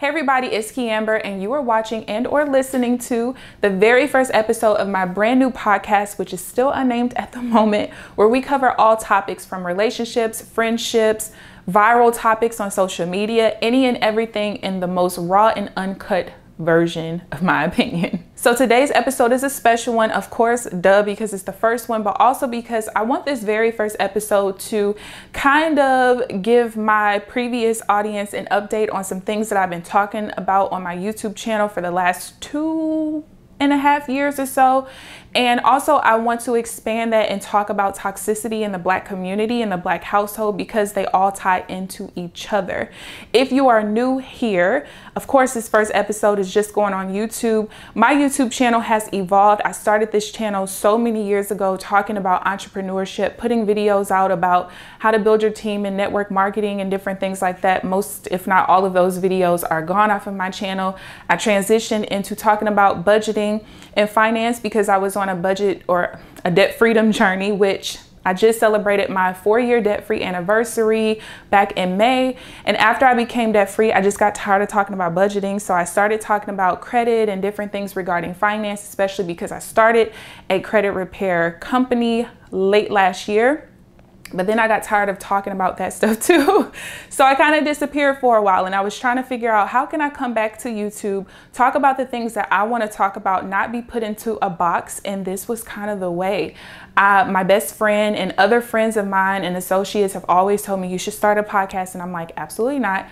Hey everybody, it's KeAmber and you are watching and or listening to the very first episode of my brand new podcast, which is still unnamed at the moment, where we cover all topics from relationships, friendships, viral topics on social media, any and everything in the most raw and uncut version of my opinion. So today's episode is a special one, of course, because it's the first one, but also because I want this very first episode to kind of give my previous audience an update on some things that I've been talking about on my YouTube channel for the last 2.5 years or so. And also I want to expand that and talk about toxicity in the Black community and the Black household, because they all tie into each other. If you are new here, of course, this first episode is just going on YouTube. My YouTube channel has evolved. I started this channel so many years ago talking about entrepreneurship, putting videos out about how to build your team and network marketing and different things like that. Most, if not all of those videos are gone off of my channel. I transitioned into talking about budgeting and finance because I was on a budget or a debt freedom journey, which I just celebrated my 4-year debt-free anniversary back in May. And after I became debt-free, I just got tired of talking about budgeting. So I started talking about credit and different things regarding finance, especially because I started a credit repair company late last year. But then I got tired of talking about that stuff too. So I kind of disappeared for a while, and I was trying to figure out how can I come back to YouTube, talk about the things that I want to talk about, not be put into a box. And this was kind of the way. My best friend and other friends of mine and associates have always told me you should start a podcast. And I'm like, absolutely not.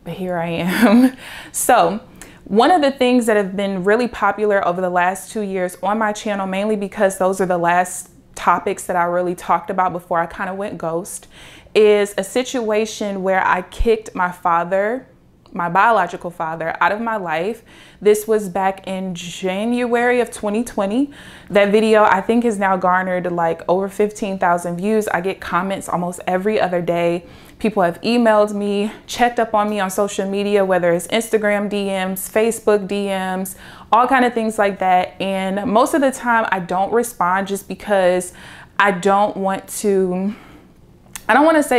But here I am. So one of the things that have been really popular over the last 2 years on my channel, mainly because those are the last topics that I really talked about before I kind of went ghost, is a situation where I kicked my father, my biological father, out of my life. This was back in January of 2020. That video I think has now garnered like over 15,000 views. I get comments almost every other day. People have emailed me, checked up on me on social media, whether it's Instagram DMs, Facebook DMs, all kind of things like that. And most of the time I don't respond just because I don't want to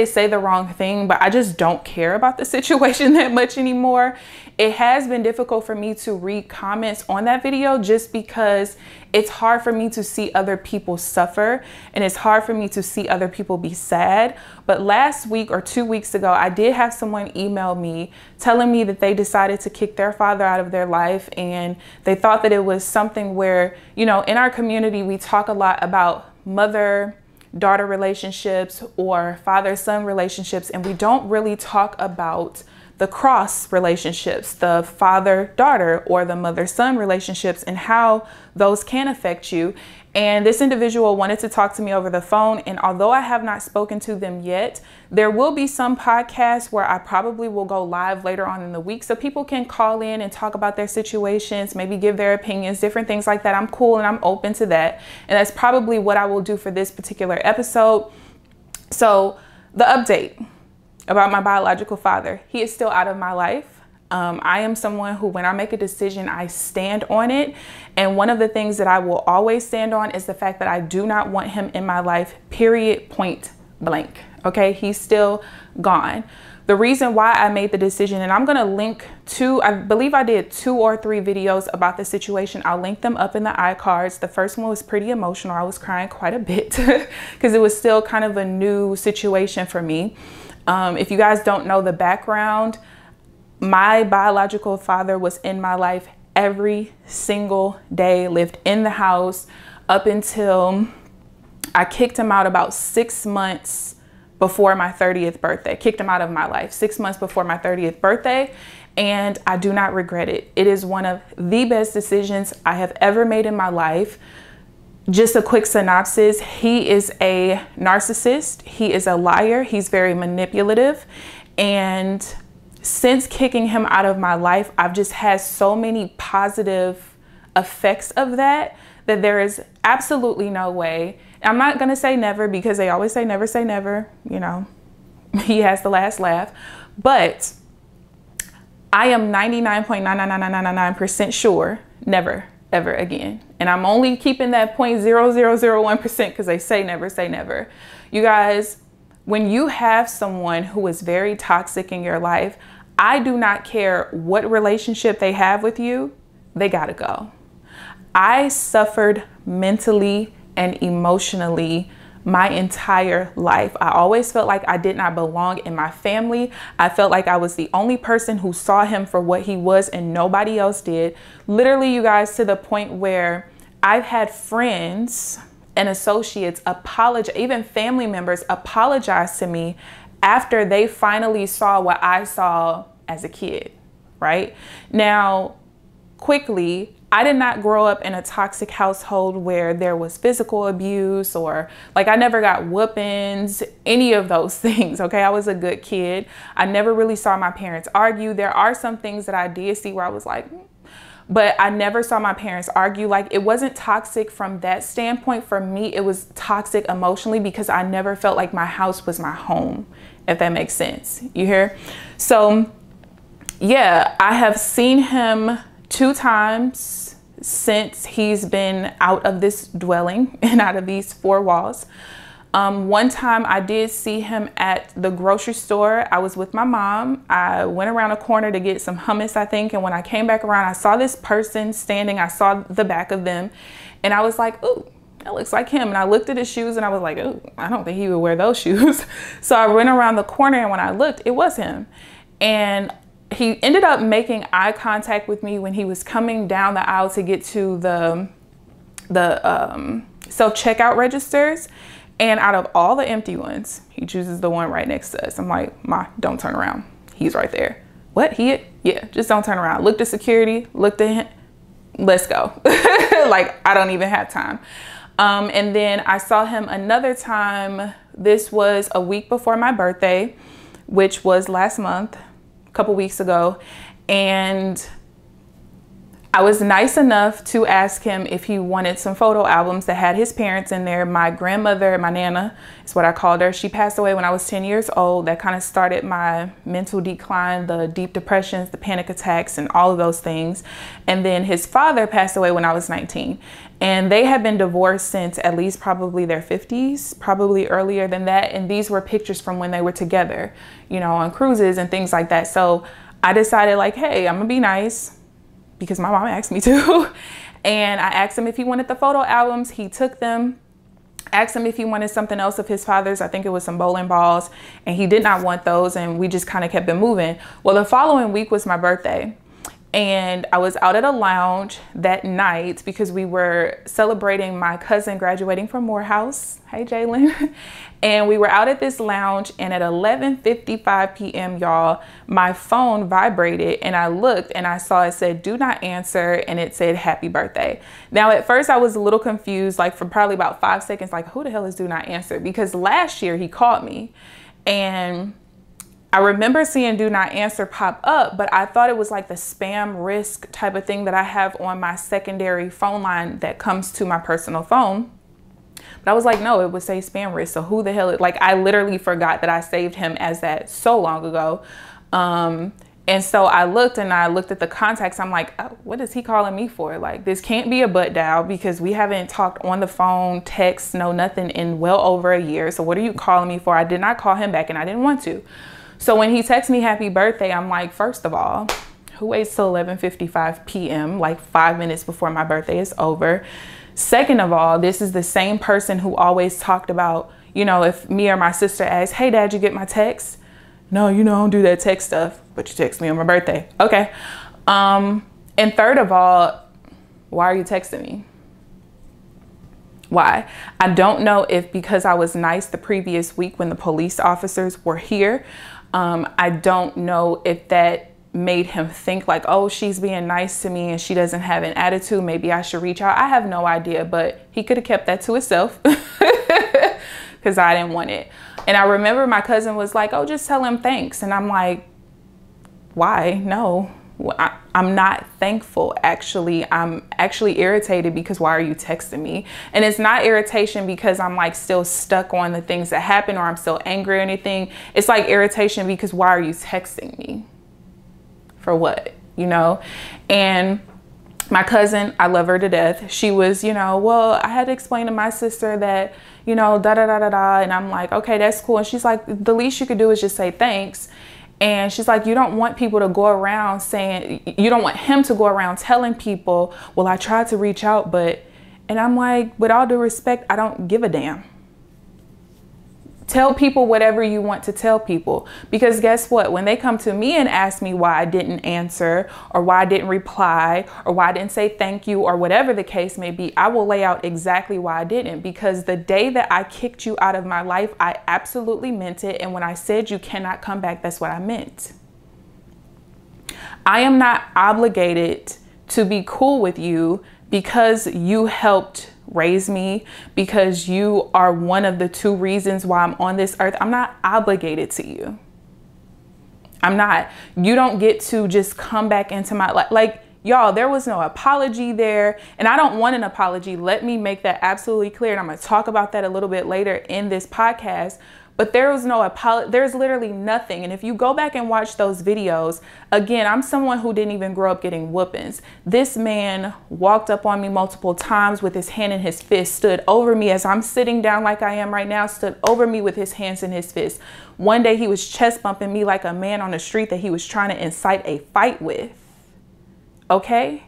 say the wrong thing, but I just don't care about the situation that much anymore. It has been difficult for me to read comments on that video just because it's hard for me to see other people suffer, and it's hard for me to see other people be sad. But last week or 2 weeks ago, I did have someone email me telling me that they decided to kick their father out of their life, and they thought that it was something where, you know, in our community, we talk a lot about mother-daughter relationships or father-son relationships, and we don't really talk about the cross relationships, the father-daughter or the mother-son relationships, and how those can affect you. And this individual wanted to talk to me over the phone, and although I have not spoken to them yet, there will be some podcasts where I probably will go live later on in the week so people can call in and talk about their situations, maybe give their opinions, different things like that. I'm cool and I'm open to that. And that's probably what I will do for this particular episode. So the update about my biological father, he is still out of my life. I am someone who, when I make a decision, I stand on it. And one of the things that I will always stand on is the fact that I do not want him in my life, period, point blank. Okay, he's still gone. The reason why I made the decision, and I'm going to link to, I believe I did 2 or 3 videos about the situation. I'll link them up in the iCards. The first one was pretty emotional. I was crying quite a bit because it was still kind of a new situation for me. If you guys don't know the background, my biological father was in my life every single day, lived in the house up until I kicked him out about 6 months before my 30th birthday. Kicked him out of my life 6 months before my 30th birthday. And I do not regret it. It is one of the best decisions I have ever made in my life. Just a quick synopsis. He is a narcissist. He is a liar. He's very manipulative. And since kicking him out of my life, I've just had so many positive effects of that, that there is absolutely no way. I'm not going to say never, because they always say never, you know, he has the last laugh, but I am 99.99999% sure never, ever again. And I'm only keeping that 0.0001% because they say never. You guys, when you have someone who is very toxic in your life, I do not care what relationship they have with you, they gotta go. I suffered mentally and emotionally my entire life. I always felt like I did not belong in my family. I felt like I was the only person who saw him for what he was and nobody else did. Literally, you guys, to the point where I've had friends and associates apologize, even family members apologize to me after they finally saw what I saw as a kid, right? Now, quickly, I did not grow up in a toxic household where there was physical abuse or like I never got whoopings, any of those things, okay? I was a good kid. I never really saw my parents argue. There are some things that I did see where I was like, but I never saw my parents argue. Like, it wasn't toxic from that standpoint. For me, it was toxic emotionally because I never felt like my house was my home, if that makes sense. You hear? So yeah, I have seen him 2 times since he's been out of this dwelling and out of these 4 walls. One time I did see him at the grocery store. I was with my mom. I went around a corner to get some hummus, I think. And when I came back around, I saw this person standing. I saw the back of them and I was like, ooh, that looks like him. And I looked at his shoes and I was like, ooh, I don't think he would wear those shoes. So I went around the corner and when I looked, it was him. And he ended up making eye contact with me when he was coming down the aisle to get to the self-checkout registers. And out of all the empty ones, he chooses the one right next to us. I'm like, Ma, don't turn around. He's right there. What? Yeah, just don't turn around. Looked at security, looked at him. Let's go. Like, I don't even have time. And then I saw him another time. This was a week before my birthday, which was last month. Couple weeks ago, and I was nice enough to ask him if he wanted some photo albums that had his parents in there. My grandmother, my Nana is what I called her. She passed away when I was 10 years old. That kind of started my mental decline, the deep depressions, the panic attacks, and all of those things. And then his father passed away when I was 19. And they had been divorced since at least probably their 50s, probably earlier than that. And these were pictures from when they were together, you know, on cruises and things like that. So I decided like, hey, I'm gonna be nice because my mom asked me to. And I asked him if he wanted the photo albums. He took them. Asked him if he wanted something else of his father's. I think it was some bowling balls. And he did not want those. And we just kind of kept it moving. Well, the following week was my birthday. And I was out at a lounge that night because we were celebrating my cousin graduating from Morehouse. Hey, Jalen. And we were out at this lounge, and at 11:55 p.m., y'all, my phone vibrated and I looked and I saw it said, do not answer. And it said, happy birthday. Now, at first I was a little confused, like for probably about 5 seconds, like who the hell is do not answer? Because last year he called me and I remember seeing do not answer pop up, but I thought it was like the spam risk type of thing that I have on my secondary phone line that comes to my personal phone. But I was like, no, it would say spam risk. So who the hell, like I literally forgot that I saved him as that so long ago. And so I looked at the contacts. I'm like, oh, what is he calling me for? Like, this can't be a butt dial because we haven't talked on the phone, text, no nothing in well over a year. So what are you calling me for? I did not call him back and I didn't want to. So when he texts me happy birthday, I'm like, first of all, who waits till 11:55 p.m., like 5 minutes before my birthday is over? Second of all, this is the same person who always talked about, you know, if me or my sister asks, hey, Dad, you get my text? No, you know, I don't do that text stuff, but you text me on my birthday. Okay. And third of all, why are you texting me? Why? I don't know if because I was nice the previous week when the police officers were here. I don't know if that made him think like, oh, she's being nice to me and she doesn't have an attitude. Maybe I should reach out. I have no idea, but he could have kept that to himself because I didn't want it. And I remember my cousin was like, oh, just tell him thanks. And I'm like, why? No, I'm not thankful. Actually, I'm actually irritated because why are you texting me? And it's not irritation because I'm like still stuck on the things that happened or I'm still angry or anything. It's like irritation because why are you texting me? For what? You know? And my cousin, I love her to death. She was, you know, well, I had to explain to my sister that, you know, da da da da da. And I'm like, okay, that's cool. And she's like, the least you could do is just say thanks. And she's like, you don't want people to go around saying, you don't want him to go around telling people, well, I tried to reach out, but, and I'm like, with all due respect, I don't give a damn. Tell people whatever you want to tell people, because guess what? When they come to me and ask me why I didn't answer, or why I didn't reply, or why I didn't say thank you, or whatever the case may be, I will lay out exactly why I didn't. Because the day that I kicked you out of my life, I absolutely meant it. And when I said you cannot come back, that's what I meant. I am not obligated to be cool with you because you helped raise me, because you are one of the 2 reasons why I'm on this earth. I'm not obligated to you. I'm not. You don't get to just come back into my life. Like, y'all, there was no apology there. And I don't want an apology. Let me make that absolutely clear. And I'm going to talk about that a little bit later in this podcast. But there was no apology. There's literally nothing. And if you go back and watch those videos, again, I'm someone who didn't even grow up getting whoopings. This man walked up on me multiple times with his hand in his fist, stood over me as I'm sitting down like I am right now, stood over me with his hands in his fist. One day he was chest bumping me like a man on the street that he was trying to incite a fight with. Okay?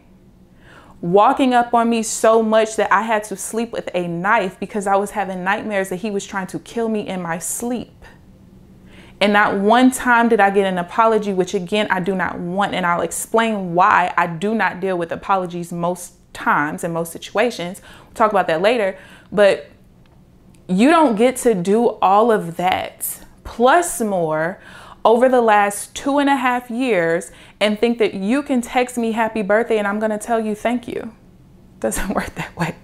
Walking up on me so much that I had to sleep with a knife because I was having nightmares that he was trying to kill me in my sleep. And not one time did I get an apology, which again, I do not want. And I'll explain why I do not deal with apologies most times in most situations. We'll talk about that later. But you don't get to do all of that plus more over the last 2.5 years and think that you can text me happy birthday and I'm going to tell you thank you. Doesn't work that way.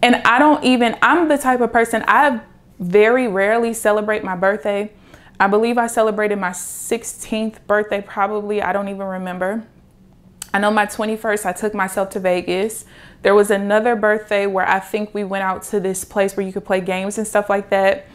And I'm the type of person, I very rarely celebrate my birthday. I believe I celebrated my 16th birthday, probably. I don't even remember. I know my 21st, I took myself to Vegas. There was another birthday where I think we went out to this place where you could play games and stuff like that.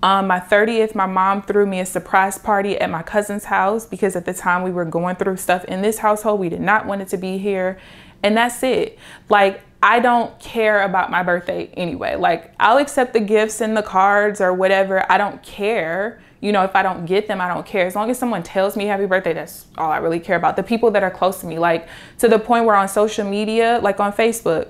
My 30th, my mom threw me a surprise party at my cousin's house because at the time we were going through stuff in this household. We did not want it to be here. And that's it. Like, I don't care about my birthday anyway. Like, I'll accept the gifts and the cards or whatever. I don't care. You know, if I don't get them, I don't care. As long as someone tells me happy birthday, that's all I really care about. The people that are close to me, like to the point where on social media, like on Facebook,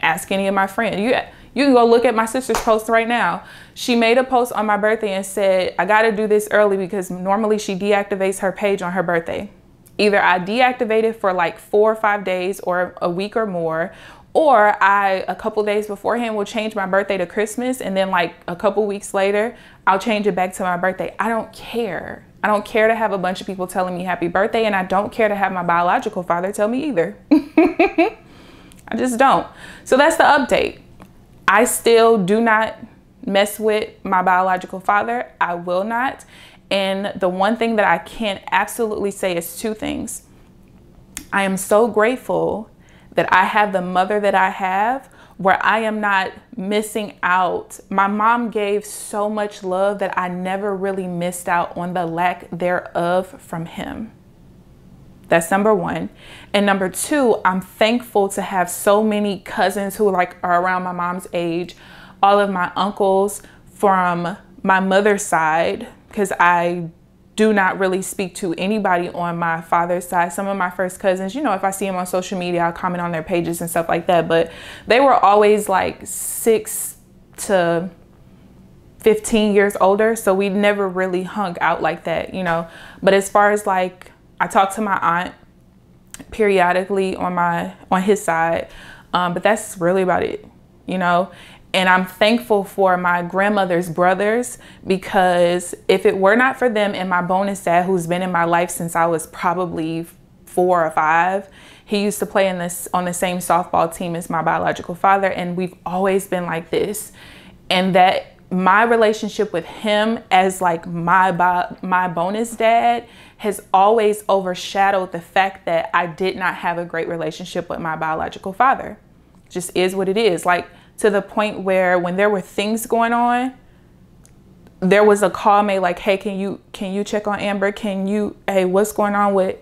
ask any of my friends. You can go look at my sister's post right now. She made a post on my birthday and said, I got to do this early because normally she deactivates her page on her birthday. Either I deactivate it for like 4 or 5 days or a week or more, or I, a couple days beforehand, will change my birthday to Christmas. And then like a couple weeks later, I'll change it back to my birthday. I don't care. I don't care to have a bunch of people telling me happy birthday. And I don't care to have my biological father tell me either. I just don't. So that's the update. I still do not mess with my biological father. I will not. And the one thing that I can absolutely say is 2 things. I am so grateful that I have the mother that I have, where I am not missing out. My mom gave so much love that I never really missed out on the lack thereof from him. That's number 1. And number 2, I'm thankful to have so many cousins who are around my mom's age, all of my uncles from my mother's side, because I do not really speak to anybody on my father's side. Some of my first cousins, you know, if I see them on social media, I'll comment on their pages and stuff like that. But they were always like 6 to 15 years older. So we never really hung out like that, you know. But as far as like, I talk to my aunt periodically on his side, but that's really about it, you know. And I'm thankful for my grandmother's brothers, because if it were not for them and my bonus dad, who's been in my life since I was probably 4 or 5, he used to play on the same softball team as my biological father, and we've always been like this. And that my relationship with him as like my bonus dad has always overshadowed the fact that I did not have a great relationship with my biological father. It just is what it is. Like, to the point where when there were things going on, there was a call made like, hey, can you check on Amber? Hey, what's going on with?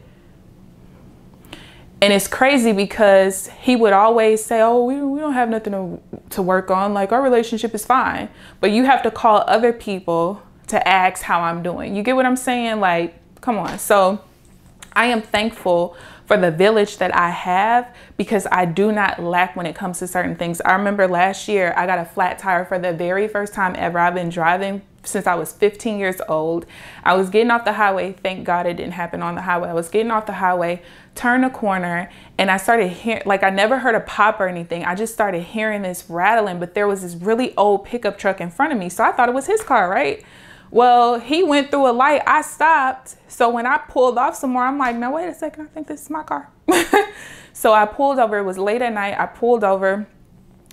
And it's crazy because he would always say, oh, we don't have nothing to work on. Like, our relationship is fine. But you have to call other people to ask how I'm doing. You get what I'm saying? Like, Come on. So I am thankful for the village that I have, because I do not lack when it comes to certain things. I remember last year I got a flat tire for the very first time ever. I've been driving since I was 15 years old. I was getting off the highway. Thank God it didn't happen on the highway. I was getting off the highway, turned a corner, and I started hearing, like, I never heard a pop or anything. I just started hearing this rattling, but there was this really old pickup truck in front of me. So I thought it was his car, right? Well, he went through a light. I stopped. So when I pulled off some more, I'm like, no, wait a second. I think this is my car. So I pulled over. It was late at night. I pulled over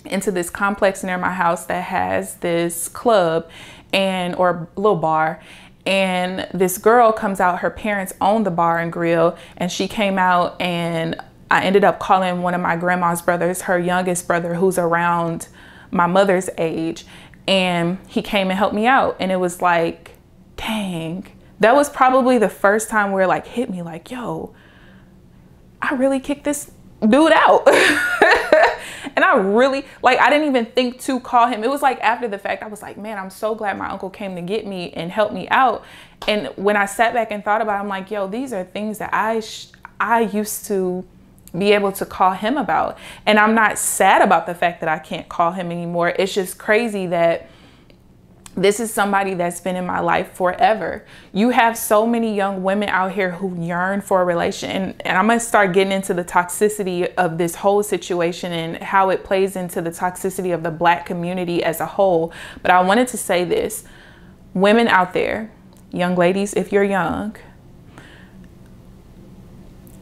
into this complex near my house that has this club or little bar. And this girl comes out. Her parents own the bar and grill. And she came out, and I ended up calling one of my grandma's brothers, her youngest brother, who's around my mother's age. And he came and helped me out. And it was like, dang, that was probably the first time where, like, hit me like, yo, I really kicked this dude out. And I really, like, I didn't even think to call him. It was like after the fact, I was like, man, I'm so glad my uncle came to get me and help me out. And when I sat back and thought about it, I'm like, yo, these are things that I used to be able to call him about. And I'm not sad about the fact that I can't call him anymore. It's just crazy that this is somebody that's been in my life forever. You have so many young women out here who yearn for a relation. And I'm going to start getting into the toxicity of this whole situation and how it plays into the toxicity of the Black community as a whole. But I wanted to say this. Women out there, young ladies, if you're young,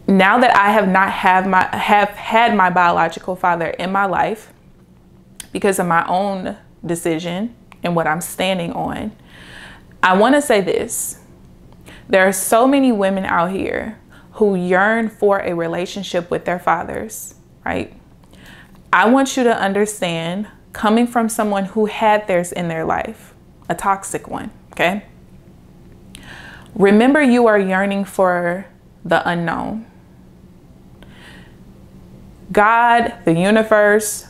now that I have had my biological father in my life because of my own decision and what I'm standing on, I want to say this. There are so many women out here who yearn for a relationship with their fathers, right? I want you to understand, coming from someone who had theirs in their life, a toxic one, okay? Remember, you are yearning for the unknown. God, the universe,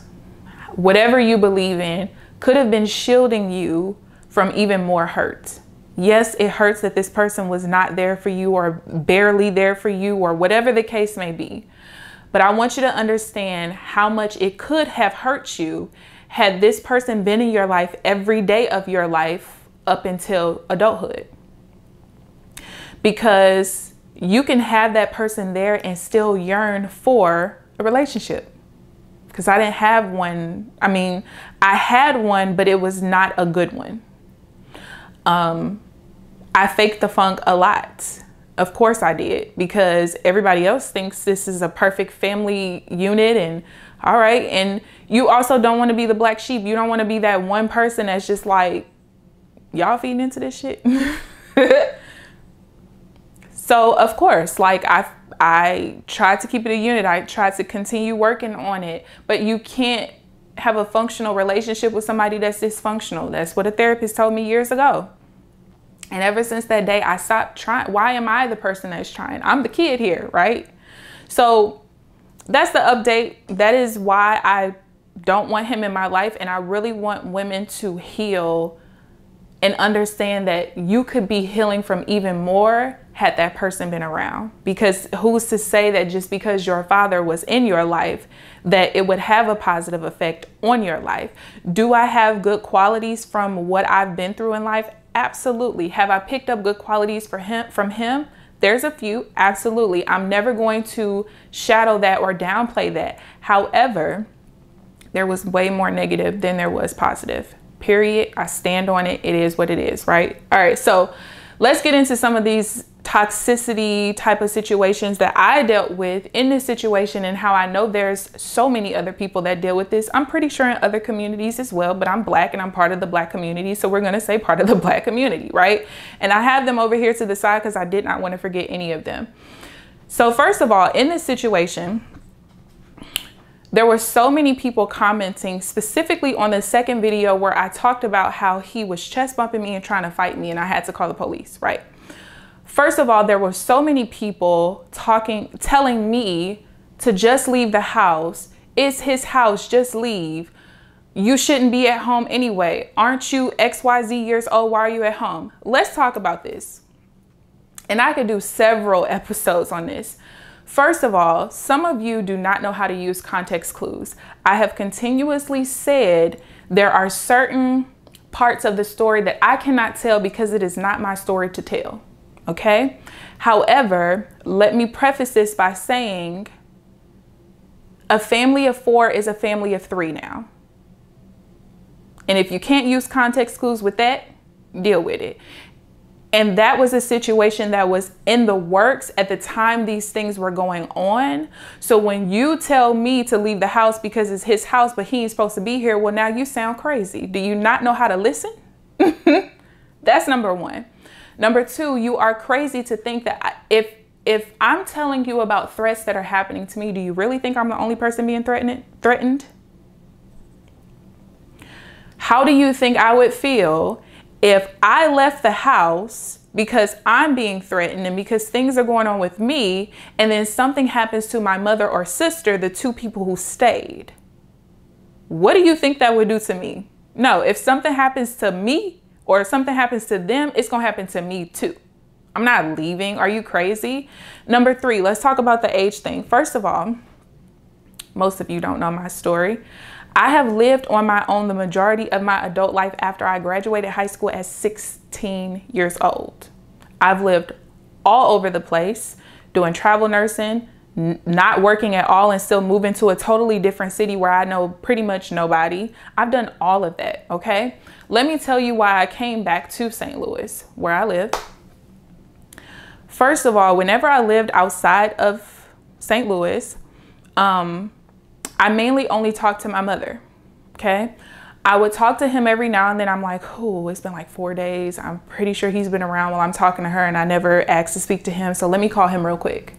whatever you believe in, could have been shielding you from even more hurt. Yes, it hurts that this person was not there for you or barely there for you or whatever the case may be. But I want you to understand how much it could have hurt you had this person been in your life every day of your life up until adulthood. Because you can have that person there and still yearn for a relationship. Because I didn't have one. I mean, I had one, but it was not a good one. I faked the funk a lot. Of course I did, because everybody else thinks this is a perfect family unit and all right. And you also don't want to be the black sheep. You don't want to be that one person that's just like, y'all feeding into this shit. So of course, like I tried to keep it a unit. I tried to continue working on it, but you can't have a functional relationship with somebody that's dysfunctional. That's what a therapist told me years ago. And ever since that day, I stopped trying. Why am I the person that's trying? I'm the kid here, right? So that's the update. That is why I don't want him in my life. And I really want women to heal and understand that you could be healing from even more had that person been around. Because who's to say that just because your father was in your life, that it would have a positive effect on your life? Do I have good qualities from what I've been through in life? Absolutely. Have I picked up good qualities from him? There's a few, absolutely. I'm never going to shadow that or downplay that. However, there was way more negative than there was positive. Period. I stand on it. It is what it is, right? All right, so let's get into some of these toxicity type of situations that I dealt with in this situation and how I know there's so many other people that deal with this. I'm pretty sure in other communities as well, but I'm Black and I'm part of the Black community. So we're going to say part of the Black community, right? And I have them over here to the side because I did not want to forget any of them. So first of all, in this situation, there were so many people commenting specifically on the second video where I talked about how he was chest bumping me and trying to fight me and I had to call the police, right? First of all, there were so many people telling me to just leave the house. It's his house, just leave. You shouldn't be at home anyway. Aren't you XYZ years old? Why are you at home? Let's talk about this. And I could do several episodes on this. First of all, some of you do not know how to use context clues. I have continuously said there are certain parts of the story that I cannot tell because it is not my story to tell. Okay? However, let me preface this by saying a family of 4 is a family of 3 now. And if you can't use context clues with that, deal with it. And that was a situation that was in the works at the time these things were going on. So when you tell me to leave the house because it's his house, but he ain't supposed to be here, well, now you sound crazy. Do you not know how to listen? That's number 1. Number 2, you are crazy to think that if I'm telling you about threats that are happening to me, do you really think I'm the only person being threatened? How do you think I would feel if I left the house because I'm being threatened and because things are going on with me, and then something happens to my mother or sister, the 2 people who stayed? What do you think that would do to me? No, if something happens to me or if something happens to them, it's going to happen to me too. I'm not leaving. Are you crazy? Number 3, let's talk about the age thing. First of all, most of you don't know my story. I have lived on my own the majority of my adult life after I graduated high school at 16 years old. I've lived all over the place doing travel nursing, not working at all, and still moving to a totally different city where I know pretty much nobody. I've done all of that, okay? Let me tell you why I came back to St. Louis, where I live. First of all, whenever I lived outside of St. Louis, I mainly only talked to my mother, okay? I would talk to him every now and then. I'm like, oh, it's been like 4 days. I'm pretty sure he's been around while I'm talking to her, and I never asked to speak to him. So let me call him real quick.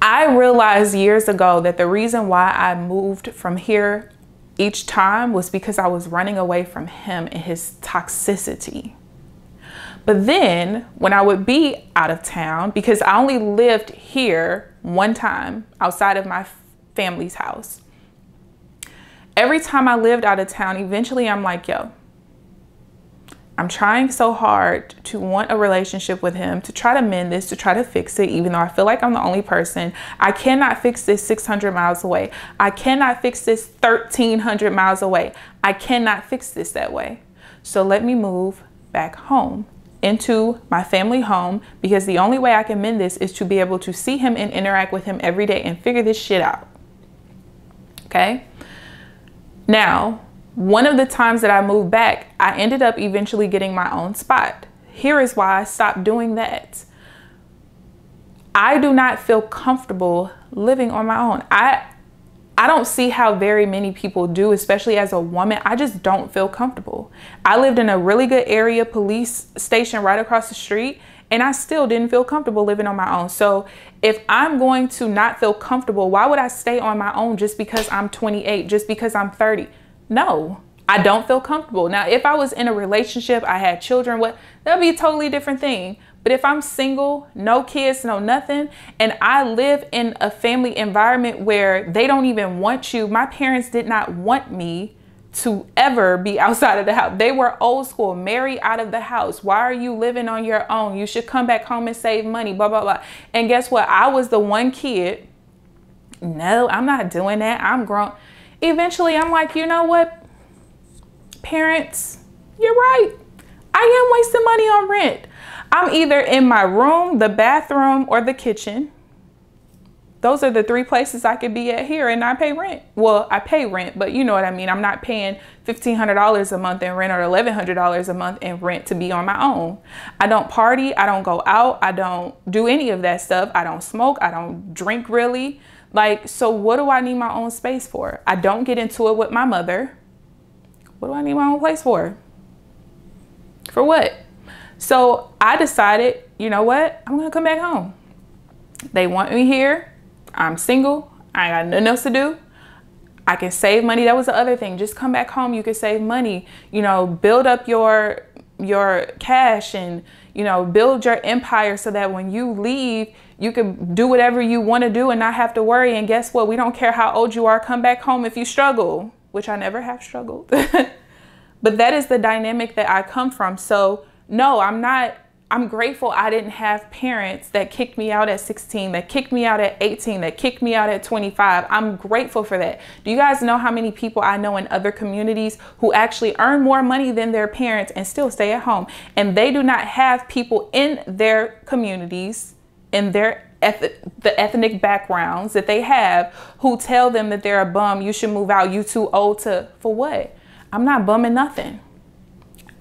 I realized years ago that the reason why I moved from here each time was because I was running away from him and his toxicity. But then when I would be out of town, because I only lived here one time outside of my family's house. Every time I lived out of town, eventually I'm like, yo, I'm trying so hard to want a relationship with him, to try to mend this, to try to fix it, even though I feel like I'm the only person. I cannot fix this 600 miles away. I cannot fix this 1,300 miles away. I cannot fix this that way. So let me move back home into my family home, because the only way I can mend this is to be able to see him and interact with him every day and figure this shit out. Okay. Now, one of the times that I moved back, I ended up eventually getting my own spot. Here is why I stopped doing that. I do not feel comfortable living on my own. I don't see how very many people do, especially as a woman. I just don't feel comfortable. I lived in a really good area, police station right across the street, and I still didn't feel comfortable living on my own. So if I'm going to not feel comfortable, why would I stay on my own just because I'm 28, just because I'm 30? No, I don't feel comfortable. Now, if I was in a relationship, I had children, that'd be a totally different thing. But if I'm single, no kids, no nothing, and I live in a family environment where they don't even want you, my parents did not want me to ever be outside of the house. They were old school, marry out of the house. Why are you living on your own? You should come back home and save money, blah, blah, blah. And guess what? I was the one kid. No, I'm not doing that. I'm grown. Eventually, I'm like, you know what? Parents, you're right. I am wasting money on rent. I'm either in my room, the bathroom, or the kitchen. Those are the 3 places I could be at here and not pay rent. Well, I pay rent, but you know what I mean. I'm not paying $1,500 a month in rent or $1,100 a month in rent to be on my own. I don't party. I don't go out. I don't do any of that stuff. I don't smoke. I don't drink really. Like, so what do I need my own space for? I don't get into it with my mother. What do I need my own place for? For what? So I decided, you know what? I'm going to come back home. They want me here. I'm single. I ain't got nothing else to do. I can save money. That was the other thing. Just come back home. You can save money, you know, build up your cash and, you know, build your empire so that when you leave, you can do whatever you want to do and not have to worry. And guess what? We don't care how old you are. Come back home if you struggle, which I never have struggled. But that is the dynamic that I come from. So no, I'm not I'm grateful I didn't have parents that kicked me out at 16, that kicked me out at 18, that kicked me out at 25. I'm grateful for that. Do you guys know how many people I know in other communities who actually earn more money than their parents and still stay at home? And they do not have people in their communities, in their the ethnic backgrounds that they have, who tell them that they're a bum, you should move out, you too old to, for what? I'm not bumming nothing.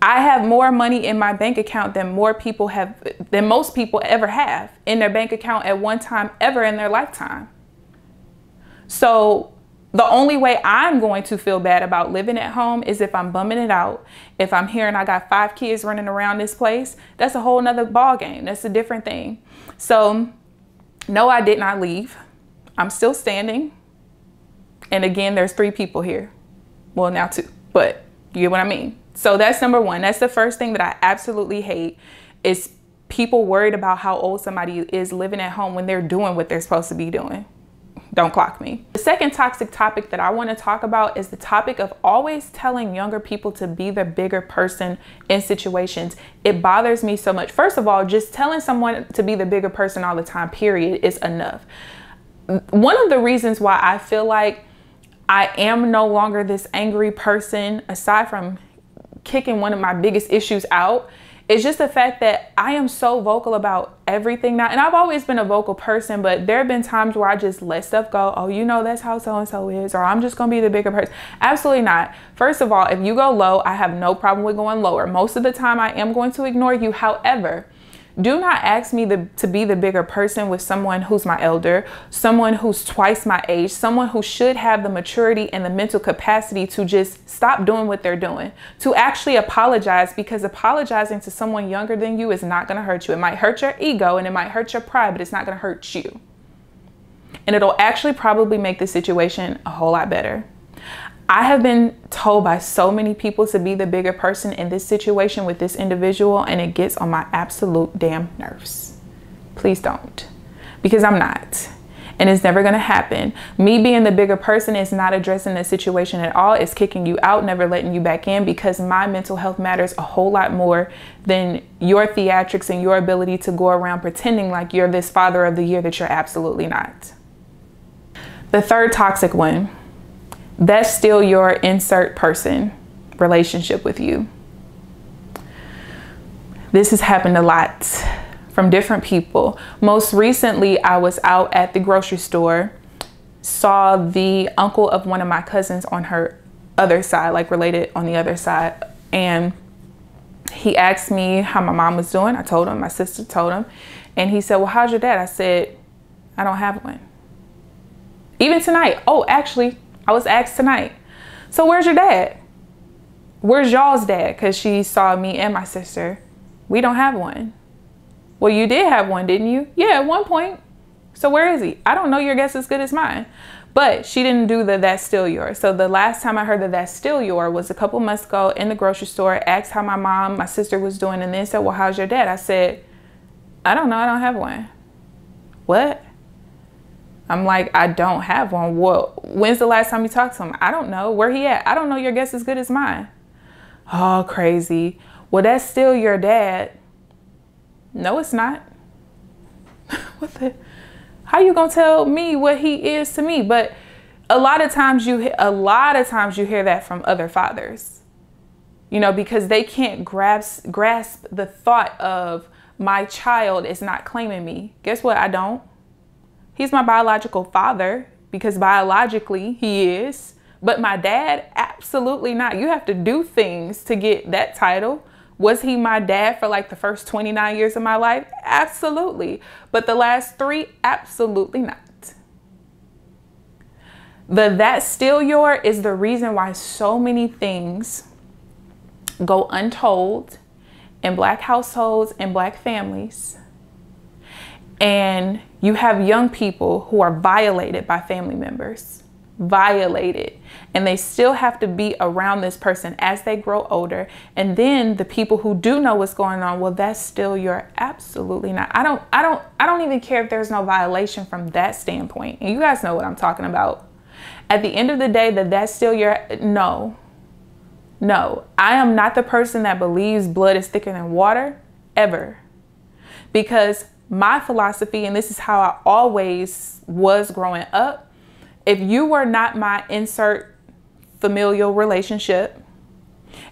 I have more money in my bank account than most people ever have in their bank account at one time ever in their lifetime. So the only way I'm going to feel bad about living at home is if I'm bumming it out. If I'm here and I got 5 kids running around this place, that's a whole nother ball game. That's a different thing. So no, I did not leave. I'm still standing. And again, there's 3 people here. Well, now 2, but you get what I mean? So that's number 1. That's the first thing that I absolutely hate, is people worried about how old somebody is living at home when they're doing what they're supposed to be doing. Don't clock me. The second toxic topic that I want to talk about is the topic of always telling younger people to be the bigger person in situations. It bothers me so much. First of all, just telling someone to be the bigger person all the time, period, is enough. One of the reasons why I feel like I am no longer this angry person, aside from kicking one of my biggest issues out, it's just the fact that I am so vocal about everything now. And I've always been a vocal person, but there have been times where I just let stuff go. Oh, you know, that's how so-and-so is, or I'm just going to be the bigger person. Absolutely not. First of all, if you go low, I have no problem with going lower. Most of the time I am going to ignore you. However, do not ask me to be the bigger person with someone who's my elder, someone who's twice my age, someone who should have the maturity and the mental capacity to just stop doing what they're doing, to actually apologize, because apologizing to someone younger than you is not going to hurt you. It might hurt your ego and it might hurt your pride, but it's not going to hurt you. And it'll actually probably make the situation a whole lot better. I have been told by so many people to be the bigger person in this situation with this individual, and it gets on my absolute damn nerves. Please don't, because I'm not, and it's never going to happen. Me being the bigger person is not addressing the situation at all. It's kicking you out, never letting you back in, because my mental health matters a whole lot more than your theatrics and your ability to go around pretending like you're this father of the year that you're absolutely not. The third toxic one, that's still your insert person relationship with you. This has happened a lot from different people. Most recently, I was out at the grocery store, saw the uncle of one of my cousins on her other side, like related on the other side. And he asked me how my mom was doing. I told him, my sister told him. And he said, well, how's your dad? I said, I don't have one. Even tonight. Oh, actually, I was asked tonight, so where's your dad? Where's y'all's dad? Because she saw me and my sister. We don't have one. Well, you did have one, didn't you? Yeah, at one point. So where is he? I don't know. Your guess is as good as mine. But she didn't do the that's still yours. So the last time I heard that that's still yours was a couple months ago in the grocery store. Asked how my mom, my sister was doing, and then said, well, how's your dad? I said, I don't know. I don't have one. What? I'm like, I don't have one. Well, when's the last time you talked to him? I don't know. Where he at? I don't know. Your guess is as good as mine. Oh, crazy. Well, that's still your dad. No, it's not. What the? How you gonna tell me what he is to me? But a lot of times you hear that from other fathers, you know, because they can't grasp the thought of my child is not claiming me. Guess what? I don't. He's my biological father because biologically he is, but my dad, absolutely not. You have to do things to get that title. Was he my dad for like the first 29 years of my life? Absolutely. But the last 3, absolutely not. The that's still your is the reason why so many things go untold in Black households and Black families. And you have young people who are violated by family members, violated, and they still have to be around this person as they grow older. And then the people who do know what's going on, well, that's still your absolutely not. I don't even care if there's no violation from that standpoint. And you guys know what I'm talking about. At the end of the day, that's still your no. I am not the person that believes blood is thicker than water, ever. Because my philosophy, and this is how I always was growing up, if you were not my insert familial relationship,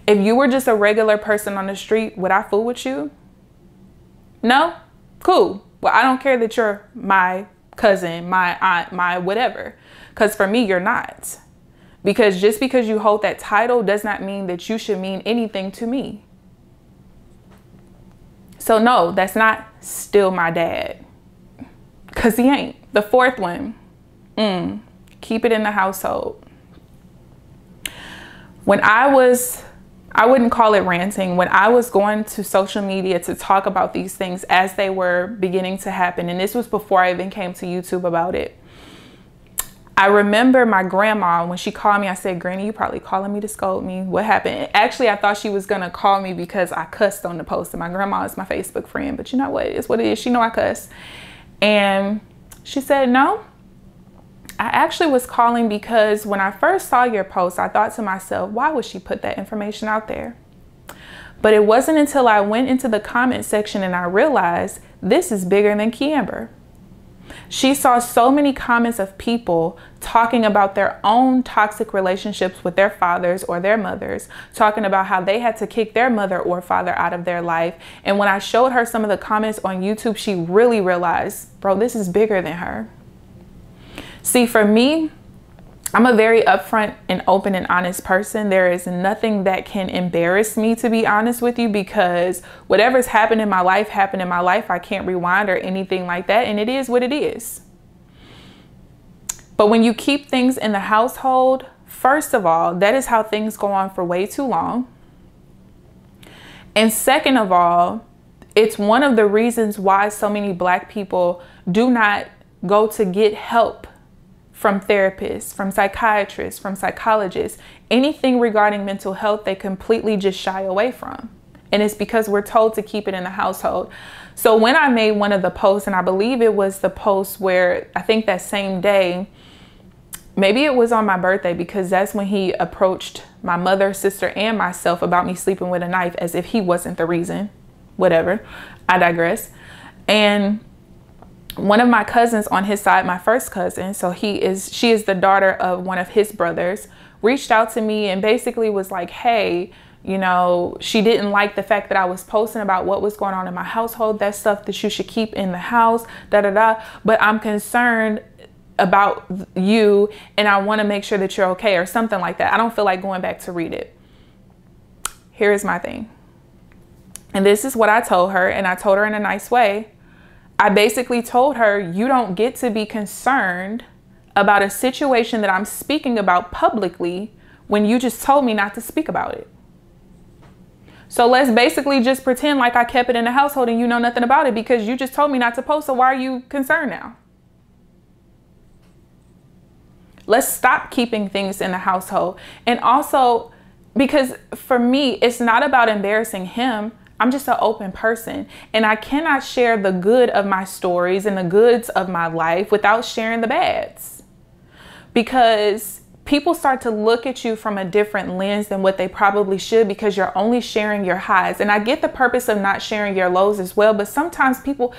if you were just a regular person on the street, would I fool with you? No? Cool. Well, I don't care that you're my cousin, my aunt, my whatever. Because for me, you're not. Because just because you hold that title does not mean that you should mean anything to me. So no, that's not still my dad. Because he ain't. The fourth one, keep it in the household. When I wouldn't call it ranting, when I was going to social media to talk about these things as they were beginning to happen, and this was before I even came to YouTube about it, I remember my grandma, when she called me, I said, Granny, you probably calling me to scold me. What happened? Actually, I thought she was going to call me because I cussed on the post. And my grandma is my Facebook friend. But you know what? It's what it is. She know I cuss. And she said, no. I actually was calling because when I first saw your post, I thought to myself, why would she put that information out there? But it wasn't until I went into the comment section and I realized this is bigger than KeAmber. She saw so many comments of people talking about their own toxic relationships with their fathers or their mothers, talking about how they had to kick their mother or father out of their life. And when I showed her some of the comments on YouTube, she really realized, bro, this is bigger than her. See, for me, I'm a very upfront and open and honest person. There is nothing that can embarrass me, to be honest with you, because whatever's happened in my life happened in my life. I can't rewind or anything like that. And it is what it is. But when you keep things in the household, first of all, that is how things go on for way too long. And second of all, it's one of the reasons why so many Black people do not go to get help from therapists, from psychiatrists, from psychologists. Anything regarding mental health, they completely just shy away from. And it's because we're told to keep it in the household. So when I made one of the posts, and I believe it was the post where I think that same day, maybe it was on my birthday, because that's when he approached my mother, sister, and myself about me sleeping with a knife, as if he wasn't the reason. Whatever. I digress. And one of my cousins on his side, my first cousin, so she is the daughter of one of his brothers, reached out to me and basically was like, hey, you know, she didn't like the fact that I was posting about what was going on in my household. That's stuff that you should keep in the house, da da da. But I'm concerned about you and I want to make sure that you're okay, or something like that. I don't feel like going back to read it. Here is my thing. And this is what I told her, and I told her in a nice way. I basically told her, you don't get to be concerned about a situation that I'm speaking about publicly when you just told me not to speak about it. So let's basically just pretend like I kept it in the household and you know nothing about it because you just told me not to post. So why are you concerned now? Let's stop keeping things in the household. And also, because for me, it's not about embarrassing him. I'm just an open person, and I cannot share the good of my stories and the goods of my life without sharing the bads, because people start to look at you from a different lens than what they probably should, because you're only sharing your highs. And I get the purpose of not sharing your lows as well, but sometimes people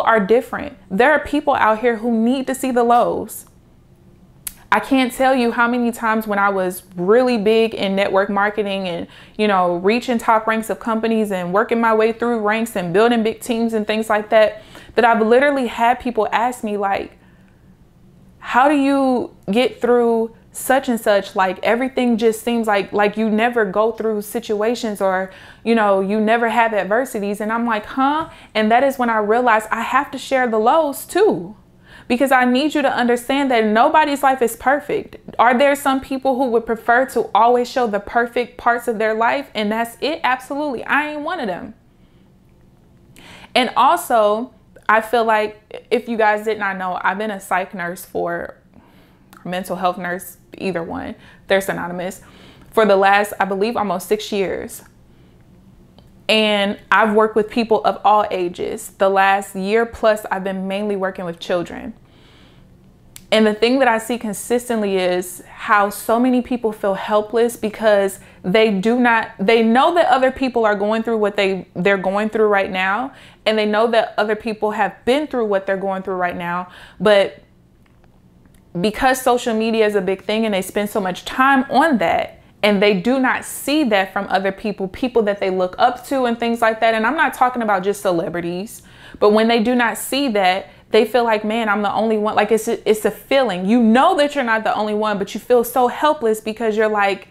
are different. There are people out here who need to see the lows. I can't tell you how many times when I was really big in network marketing and, you know, reaching top ranks of companies and working my way through ranks and building big teams and things like that, that I've literally had people ask me, like, how do you get through such and such? Like, everything just seems like you never go through situations, or, you know, you never have adversities. And I'm like, huh? And that is when I realized I have to share the lows too. Because I need you to understand that nobody's life is perfect. Are there some people who would prefer to always show the perfect parts of their life and that's it? Absolutely. I ain't one of them. And also, I feel like, if you guys did not know, I've been a psych nurse or mental health nurse, either one. They're synonymous. For the last, I believe, almost 6 years. And I've worked with people of all ages. The last year plus, I've been mainly working with children. And the thing that I see consistently is how so many people feel helpless because they know that other people are going through what they're going through right now. And they know that other people have been through what they're going through right now. But because social media is a big thing and they spend so much time on that, and they do not see that from other people that they look up to and things like that. And I'm not talking about just celebrities, but when they do not see that, they feel like, man, I'm the only one. Like it's a feeling. You know that you're not the only one, but you feel so helpless because you're like,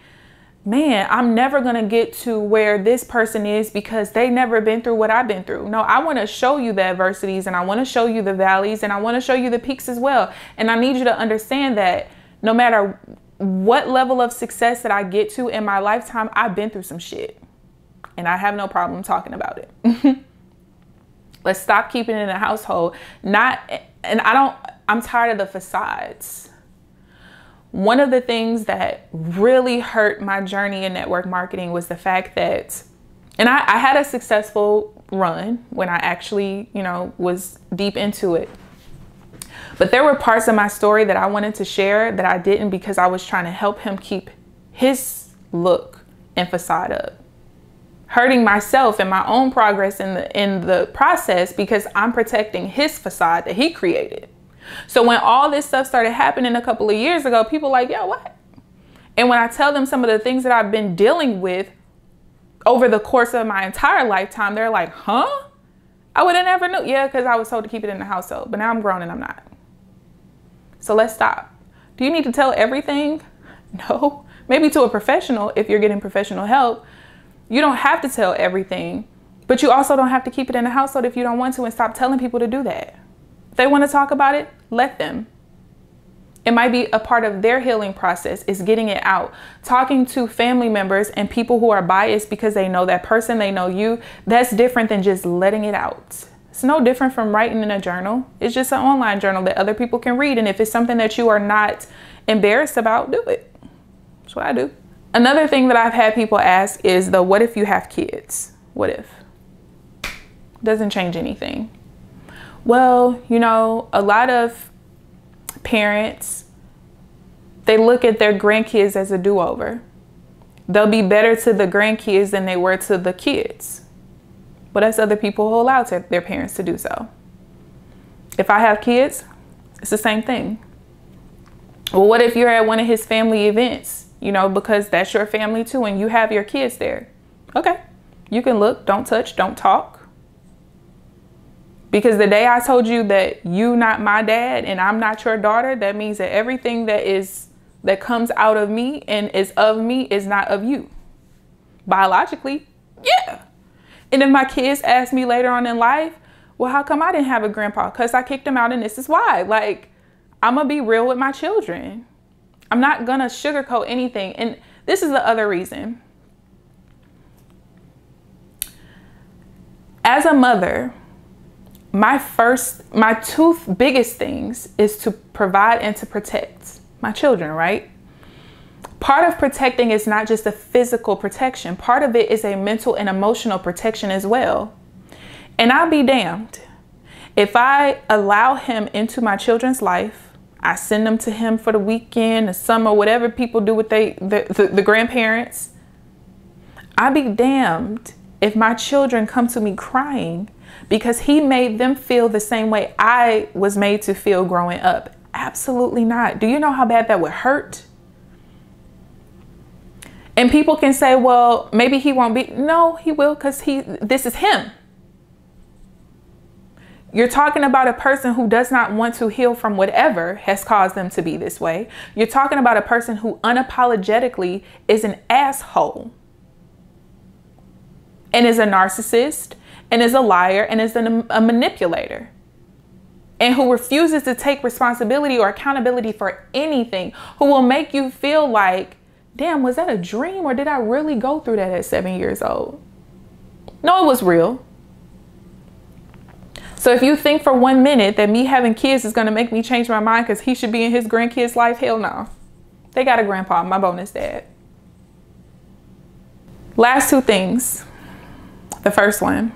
man, I'm never going to get to where this person is because they never been through what I've been through. No, I want to show you the adversities, and I want to show you the valleys, and I want to show you the peaks as well. And I need you to understand that no matter what level of success that I get to in my lifetime, I've been through some shit and I have no problem talking about it. Let's stop keeping it in the household. I'm tired of the facades. One of the things that really hurt my journey in network marketing was the fact that, and I had a successful run when I actually, was deep into it. But there were parts of my story that I wanted to share that I didn't because I was trying to help him keep his look and facade up. Hurting myself and my own progress in the process because I'm protecting his facade that he created. So when all this stuff started happening a couple of years ago, people like, yo, what? And when I tell them some of the things that I've been dealing with over the course of my entire lifetime, they're like, huh? I would have never knew. Yeah, because I was told to keep it in the household, but now I'm grown and I'm not. So let's stop. Do you need to tell everything? No. Maybe to a professional if you're getting professional help. You don't have to tell everything, but you also don't have to keep it in the household if you don't want to, and stop telling people to do that. If they want to talk about it, let them. It might be a part of their healing process is getting it out. Talking to family members and people who are biased because they know that person, they know you, that's different than just letting it out. It's no different from writing in a journal. It's just an online journal that other people can read. And if it's something that you are not embarrassed about, do it. That's what I do. Another thing that I've had people ask is what if you have kids? What if? Doesn't change anything. Well, a lot of parents, they look at their grandkids as a do-over. They'll be better to the grandkids than they were to the kids. But that's other people who allow their parents to do so. If I have kids, it's the same thing. Well, what if you're at one of his family events? Because that's your family too, and you have your kids there. Okay, you can look, don't touch, don't talk. Because the day I told you that you not my dad and I'm not your daughter, that means that everything that comes out of me and is of me is not of you. Biologically, yeah. And if my kids ask me later on in life, well, how come I didn't have a grandpa? Because I kicked him out and this is why. Like, I'm going to be real with my children. I'm not going to sugarcoat anything. And this is the other reason. As a mother, my two biggest things is to provide and to protect my children, right? Part of protecting is not just a physical protection. Part of it is a mental and emotional protection as well. And I'll be damned if I allow him into my children's life. I send them to him for the weekend, the summer, whatever people do with the grandparents. I'll be damned if my children come to me crying because he made them feel the same way I was made to feel growing up. Absolutely not. Do you know how bad that would hurt? And people can say, well, maybe he won't be. No, he will, because this is him. You're talking about a person who does not want to heal from whatever has caused them to be this way. You're talking about a person who unapologetically is an asshole and is a narcissist and is a liar and is a manipulator and who refuses to take responsibility or accountability for anything, who will make you feel like, damn, was that a dream or did I really go through that at 7 years old? No, it was real. So if you think for 1 minute that me having kids is going to make me change my mind because he should be in his grandkids' life, hell no. They got a grandpa, my bonus dad. Last two things. The first one,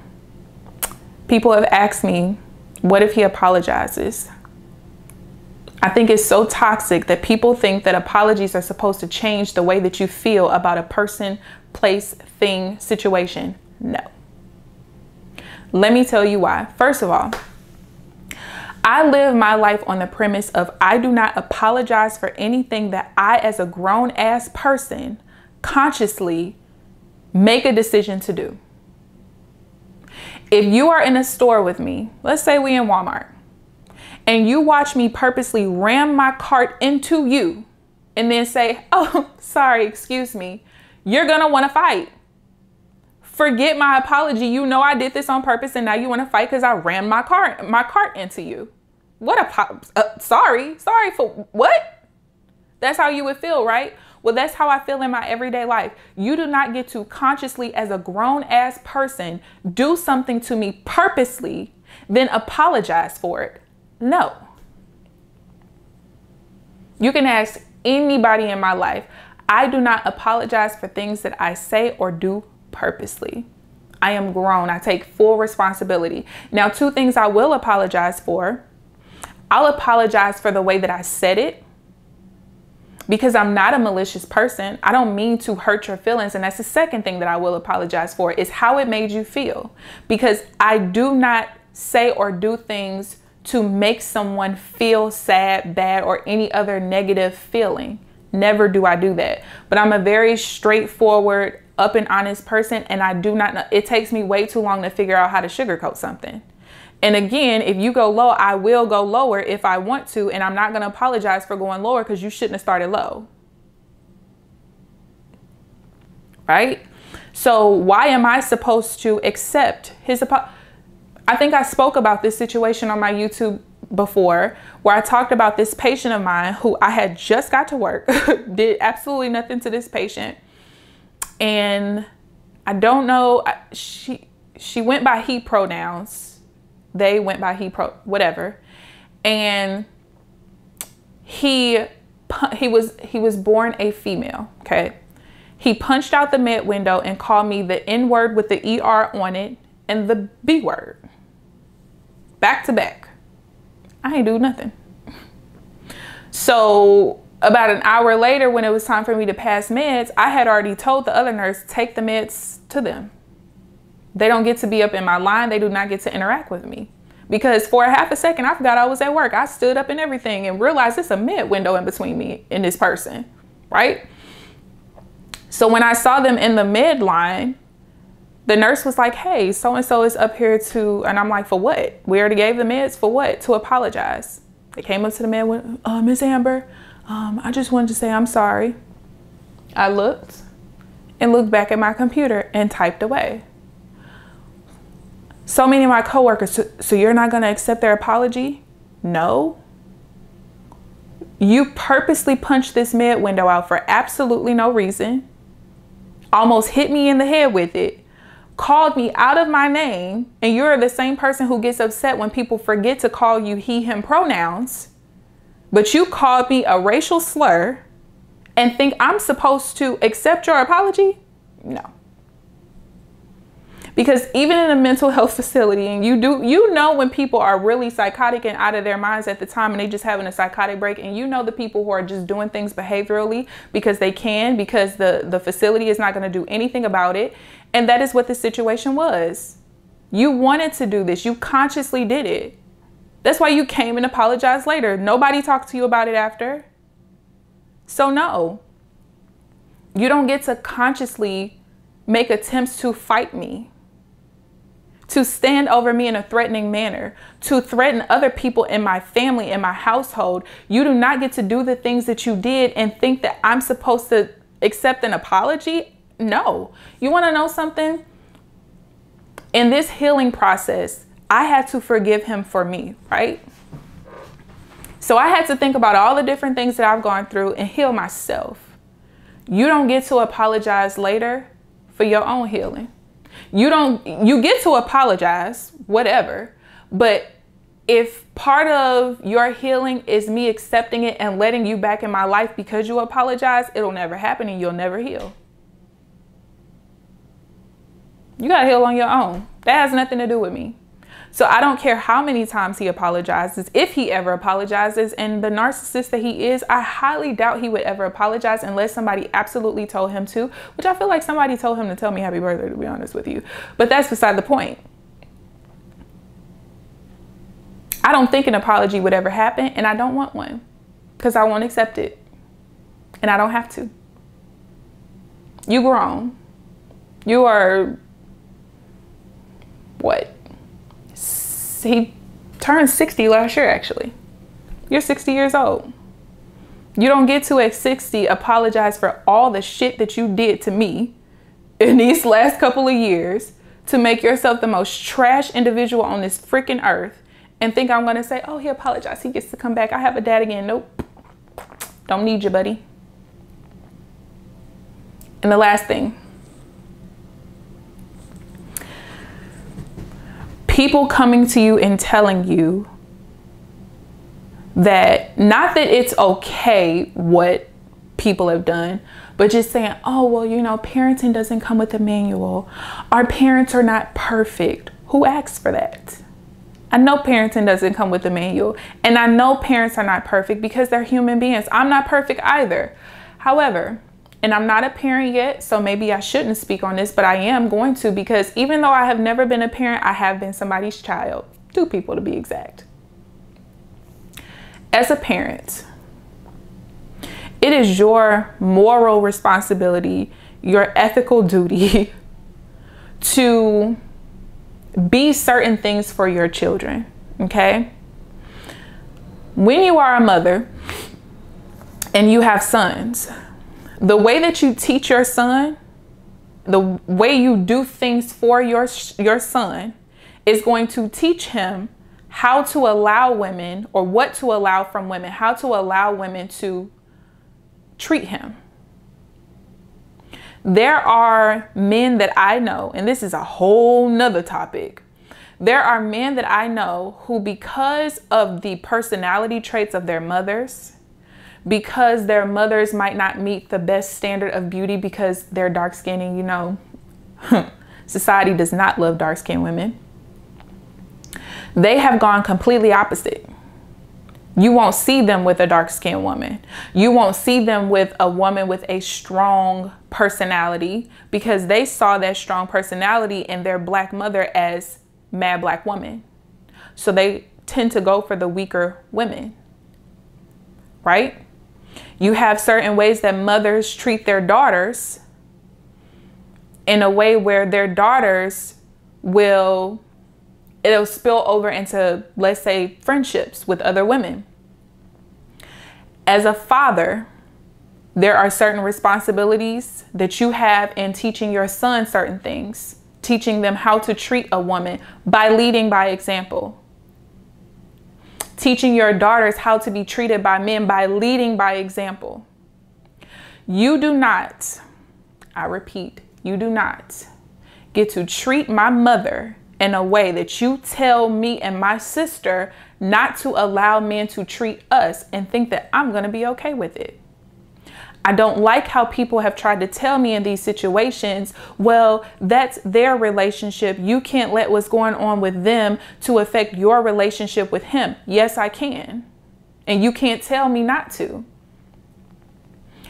people have asked me, what if he apologizes? I think it's so toxic that people think that apologies are supposed to change the way that you feel about a person, place, thing, situation. No. Let me tell you why. First of all, I live my life on the premise of I do not apologize for anything that I, as a grown ass person, consciously make a decision to do. If you are in a store with me, let's say we in Walmart, and you watch me purposely ram my cart into you and then say, oh, sorry, excuse me, you're gonna wanna fight. Forget my apology. You know I did this on purpose and now you wanna fight because I rammed my cart into you. Sorry for what? That's how you would feel, right? Well, that's how I feel in my everyday life. You do not get to consciously, as a grown ass person, do something to me purposely, then apologize for it. No. You can ask anybody in my life. I do not apologize for things that I say or do purposely. I am grown. I take full responsibility. Now, two things I will apologize for. I'll apologize for the way that I said it, because I'm not a malicious person. I don't mean to hurt your feelings. And that's the second thing that I will apologize for, is how it made you feel. Because I do not say or do things to make someone feel sad, bad, or any other negative feeling. Never do I do that. But I'm a very straightforward, up and honest person, and I do not know. It takes me way too long to figure out how to sugarcoat something. And again, if you go low, I will go lower if I want to, and I'm not going to apologize for going lower because you shouldn't have started low. Right? So why am I supposed to accept his apology? I think I spoke about this situation on my YouTube before, where I talked about this patient of mine who I had just got to work, did absolutely nothing to this patient. And I don't know, she went by he pronouns. They went by whatever. And he was born a female, okay? He punched out the med window and called me the N word with the ER on it and the B word. Back to back. I ain't do nothing. So about an hour later, when it was time for me to pass meds, I had already told the other nurse, take the meds to them. They don't get to be up in my line. They do not get to interact with me. Because for a half a second, I forgot I was at work. I stood up and everything and realized it's a med window in between me and this person, right? So when I saw them in the med line, the nurse was like, hey, so-and-so is up here to, and I'm like, for what? We already gave the meds, for what? To apologize. They came up to the med window, Miss Amber, I just wanted to say I'm sorry. I looked and looked back at my computer and typed away. So many of my coworkers, so you're not going to accept their apology? No. You purposely punched this med window out for absolutely no reason. Almost hit me in the head with it. Called me out of my name. And you're the same person who gets upset when people forget to call you he, him pronouns. But you called me a racial slur and think I'm supposed to accept your apology? No. Because even in a mental health facility, and you know when people are really psychotic and out of their minds at the time and they just having a psychotic break, and you know the people who are just doing things behaviorally because they can, because the facility is not going to do anything about it. And that is what the situation was. You wanted to do this. You consciously did it. That's why you came and apologized later. Nobody talked to you about it after. So no, you don't get to consciously make attempts to fight me, to stand over me in a threatening manner, to threaten other people in my family, in my household. You do not get to do the things that you did and think that I'm supposed to accept an apology. No. You want to know something? In this healing process, I had to forgive him for me, right? So I had to think about all the different things that I've gone through and heal myself. You don't get to apologize later for your own healing. You get to apologize, whatever. But if part of your healing is me accepting it and letting you back in my life because you apologize, it'll never happen and you'll never heal. You gotta heal on your own. That has nothing to do with me. So I don't care how many times he apologizes, if he ever apologizes. And the narcissist that he is, I highly doubt he would ever apologize unless somebody absolutely told him to, which I feel like somebody told him to tell me happy birthday, to be honest with you. But that's beside the point. I don't think an apology would ever happen, and I don't want one because I won't accept it. And I don't have to. You grown. You are, what? He turned 60 last year, actually. You're 60 years old. You don't get to at 60 apologize for all the shit that you did to me in these last couple of years to make yourself the most trash individual on this freaking earth and think I'm gonna say, oh, he apologized, he gets to come back, I have a dad again. Nope. Don't need you, buddy. And the last thing. People coming to you and telling you that, not that it's okay what people have done, but just saying, oh, well, you know, parenting doesn't come with a manual. Our parents are not perfect. Who asked for that? I know parenting doesn't come with a manual, and I know parents are not perfect because they're human beings. I'm not perfect either. However, and I'm not a parent yet, so maybe I shouldn't speak on this, but I am going to, because even though I have never been a parent, I have been somebody's child. 2 people to be exact. As a parent, it is your moral responsibility, your ethical duty to be certain things for your children, okay? When you are a mother and you have sons, the way that you teach your son, the way you do things for your son is going to teach him how to allow women, or what to allow from women, how to allow women to treat him. There are men that I know, and this is a whole nother topic. There are men that I know who, because of the personality traits of their mothers, because their mothers might not meet the best standard of beauty because they're dark skinned, and you know, society does not love dark skinned women. They have gone completely opposite. You won't see them with a dark skinned woman. You won't see them with a woman with a strong personality because they saw that strong personality in their black mother as mad black woman. So they tend to go for the weaker women, right? You have certain ways that mothers treat their daughters in a way where their daughters it'll spill over into, let's say, friendships with other women. As a father, there are certain responsibilities that you have in teaching your son certain things, teaching them how to treat a woman by leading by example. Teaching your daughters how to be treated by men by leading by example. You do not, I repeat, you do not get to treat my mother in a way that you tell me and my sister not to allow men to treat us and think that I'm going to be okay with it. I don't like how people have tried to tell me in these situations, well, that's their relationship. You can't let what's going on with them to affect your relationship with him. Yes, I can. And you can't tell me not to.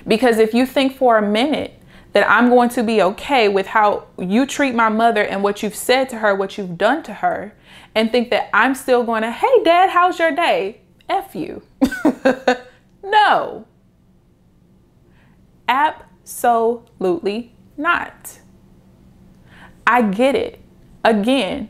Because if you think for a minute that I'm going to be okay with how you treat my mother and what you've said to her, what you've done to her, and think that I'm still going to, hey, Dad, how's your day? F you. No. Absolutely not. I get it. Again,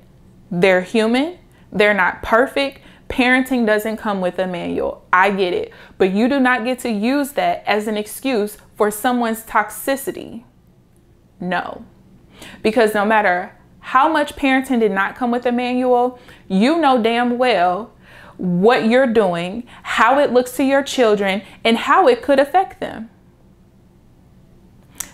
they're human. They're not perfect. Parenting doesn't come with a manual. I get it. But you do not get to use that as an excuse for someone's toxicity. No. Because no matter how much parenting did not come with a manual, you know damn well what you're doing, how it looks to your children, and how it could affect them.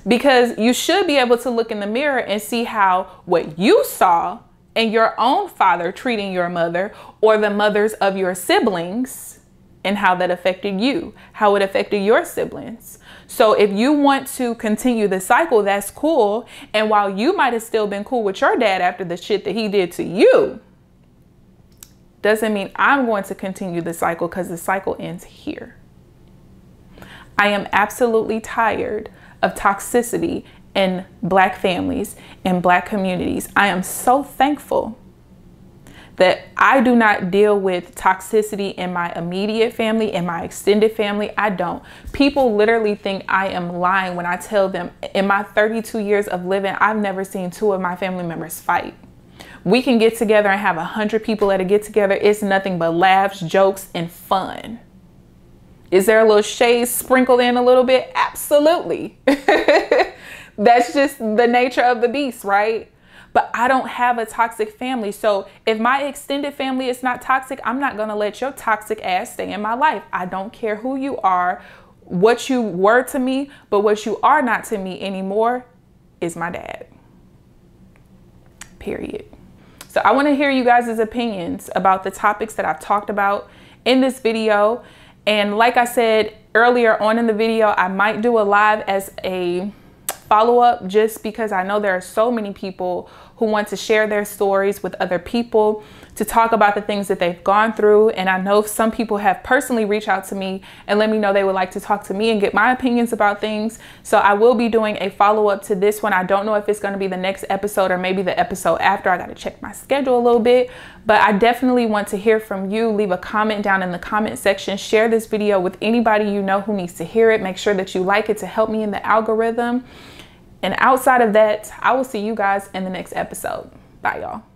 Because you should be able to look in the mirror and see how what you saw in your own father treating your mother or the mothers of your siblings and how that affected you, how it affected your siblings. So if you want to continue the cycle, that's cool. And while you might have still been cool with your dad after the shit that he did to you, doesn't mean I'm going to continue the cycle, because the cycle ends here. I am absolutely tired of toxicity in Black families and Black communities. I am so thankful that I do not deal with toxicity in my immediate family, in my extended family. I don't. People literally think I am lying when I tell them in my 32 years of living, I've never seen 2 of my family members fight. We can get together and have 100 people at a get together. It's nothing but laughs, jokes, and fun. Is there a little shade sprinkled in a little bit? Absolutely. That's just the nature of the beast, right? But I don't have a toxic family. So if my extended family is not toxic, I'm not going to let your toxic ass stay in my life. I don't care who you are, what you were to me, but what you are not to me anymore is my dad. Period. So I want to hear you guys' opinions about the topics that I've talked about in this video. And like I said earlier on in the video, I might do a live as a follow-up, just because I know there are so many people who want to share their stories with other people, to talk about the things that they've gone through. And I know some people have personally reached out to me and let me know they would like to talk to me and get my opinions about things. So I will be doing a follow-up to this one. I don't know if it's going to be the next episode or maybe the episode after. I got to check my schedule a little bit, but I definitely want to hear from you. Leave a comment down in the comment section. Share this video with anybody you know who needs to hear it. Make sure that you like it to help me in the algorithm. And outside of that, I will see you guys in the next episode. Bye, y'all.